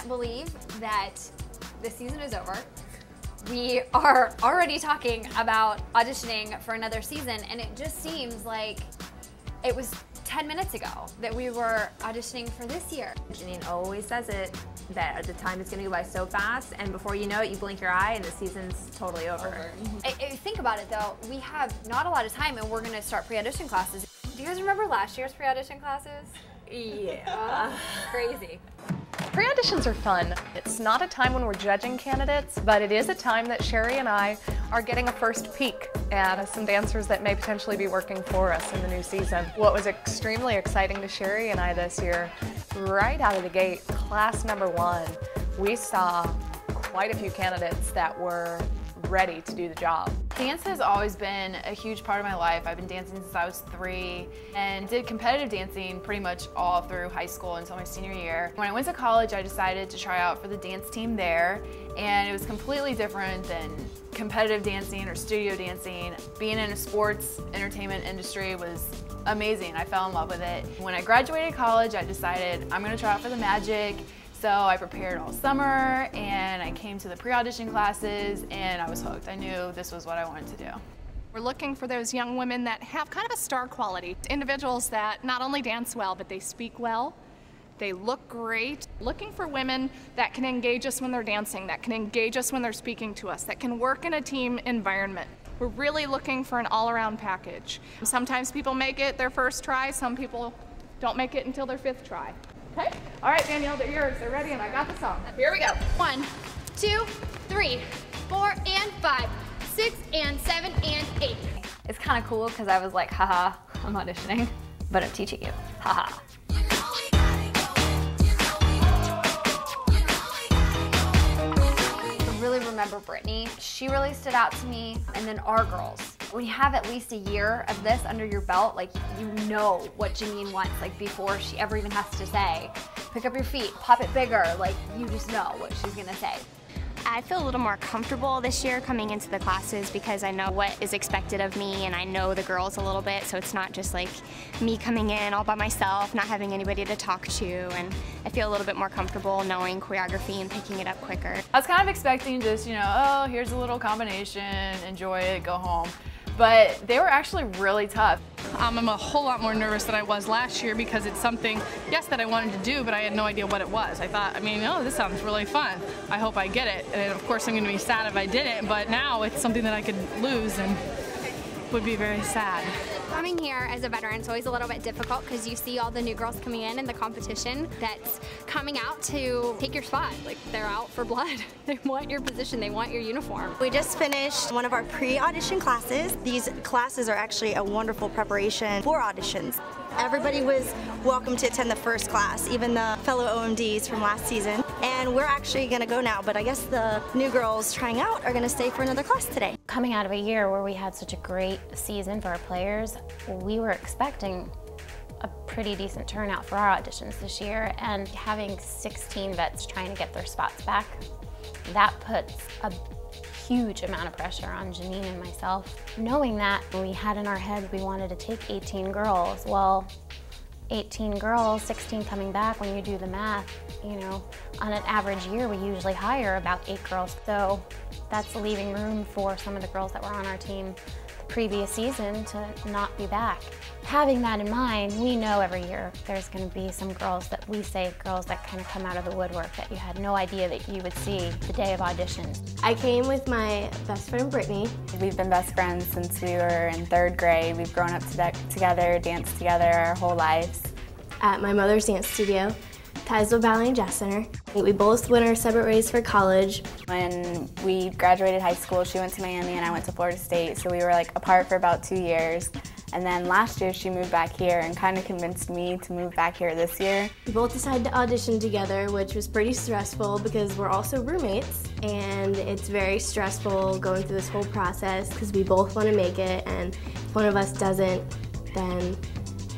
can't believe that the season is over. We are already talking about auditioning for another season, and it just seems like it was 10 minutes ago that we were auditioning for this year. Janine always says it, that the time is going to go by so fast, and before you know it, you blink your eye and the season's totally over. Think about it though, we have not a lot of time and we're going to start pre-audition classes. Do you guys remember last year's pre-audition classes? Yeah. Crazy. Pre-auditions are fun. It's not a time when we're judging candidates, but it is a time that Sherry and I are getting a first peek at some dancers that may potentially be working for us in the new season. What was extremely exciting to Sherry and I this year, right out of the gate, class number 1, we saw quite a few candidates that were ready to do the job. Dance has always been a huge part of my life. I've been dancing since I was 3 and did competitive dancing pretty much all through high school until my senior year. When I went to college, I decided to try out for the dance team there, and it was completely different than competitive dancing or studio dancing. Being in a sports entertainment industry was amazing. I fell in love with it. When I graduated college, I decided I'm going to try out for the Magic. So I prepared all summer and I came to the pre-audition classes and I was hooked. I knew this was what I wanted to do. We're looking for those young women that have kind of a star quality. Individuals that not only dance well, but they speak well, they look great. Looking for women that can engage us when they're dancing, that can engage us when they're speaking to us, that can work in a team environment. We're really looking for an all-around package. Sometimes people make it their first try, some people don't make it until their 5th try. Okay? All right, Danielle, they're yours. They're ready, and I got the song. Here we go. 1, 2, 3, 4 and 5, 6 and 7 and 8. It's kind of cool because I was like, haha, I'm auditioning, but I'm teaching you, haha. I really remember Brittany. She really stood out to me, and then our girls. When you have at least a year of this under your belt, like, you know what Janine wants, like, before she ever even has to say, pick up your feet, pop it bigger, like, you just know what she's gonna say. I feel a little more comfortable this year coming into the classes because I know what is expected of me and I know the girls a little bit, so it's not just like me coming in all by myself, not having anybody to talk to, and I feel a little bit more comfortable knowing choreography and picking it up quicker. I was kind of expecting just, you know, oh, here's a little combination, enjoy it, go home. But they were actually really tough. I'm a whole lot more nervous than I was last year because it's something, yes, that I wanted to do, but I had no idea what it was. I thought, oh, this sounds really fun. I hope I get it. And of course I'm going to be sad if I didn't, but now it's something that I could lose and would be very sad. Coming here as a veteran is always a little bit difficult because you see all the new girls coming in and the competition that's coming out to take your spot. Like, they're out for blood. They want your position, they want your uniform. We just finished one of our pre-audition classes. These classes are actually a wonderful preparation for auditions. Everybody was welcome to attend the first class, even the fellow OMDs from last season. And we're actually going to go now, but I guess the new girls trying out are going to stay for another class today. Coming out of a year where we had such a great season for our players, we were expecting a pretty decent turnout for our auditions this year, and having 16 vets trying to get their spots back, that puts a huge amount of pressure on Janine and myself. Knowing that, we had in our heads we wanted to take 18 girls. Well, 18 girls, 16 coming back, when you do the math, you know, on an average year we usually hire about 8 girls. So that's leaving room for some of the girls that were on our team the previous season to not be back. Having that in mind, we know every year there's going to be some girls that we say, girls that kind of come out of the woodwork that you had no idea that you would see the day of auditions. I came with my best friend Brittany. We've been best friends since we were in 3rd grade. We've grown up together, danced together our whole lives. At my mother's dance studio, Tysville Ballet and Jazz Center. We both went our separate ways for college. When we graduated high school, she went to Miami and I went to Florida State, so we were like apart for about 2 years. And then last year she moved back here and kind of convinced me to move back here this year. We both decided to audition together, which was pretty stressful because we're also roommates, and it's very stressful going through this whole process because we both want to make it, and if one of us doesn't, then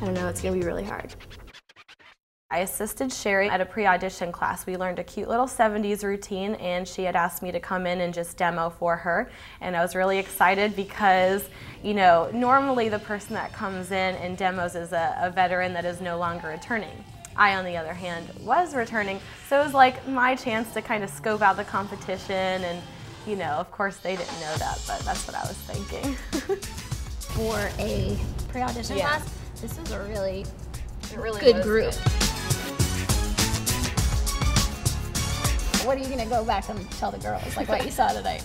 I don't know, it's going to be really hard. I assisted Sherry at a pre-audition class. We learned a cute little 70s routine, and she had asked me to come in and just demo for her. And I was really excited because, you know, normally the person that comes in and demos is a veteran that is no longer returning. I, on the other hand, was returning. So it was like my chance to kind of scope out the competition, and you know, of course they didn't know that, but that's what I was thinking. For a pre-audition Yeah. class, this is a really, really good was group. good. What are you gonna go back and tell the girls, like what you saw tonight?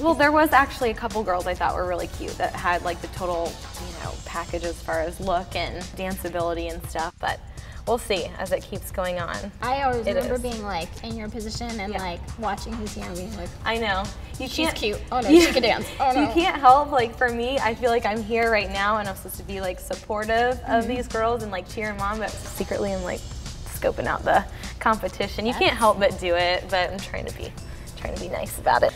Well, there was actually a couple girls I thought were really cute that had like the total, you know, package as far as look and dance ability and stuff, but we'll see as it keeps going on. I always It remember is. being like in your position and like watching who's here and being like, I know. she's cute. Oh no, she can dance. Oh no. You can't help, like for me, I feel like I'm here right now and I'm supposed to be like supportive of these girls and like cheer them on, but secretly I'm like scoping out the competition. You can't help but do it, but I'm trying to be nice about it.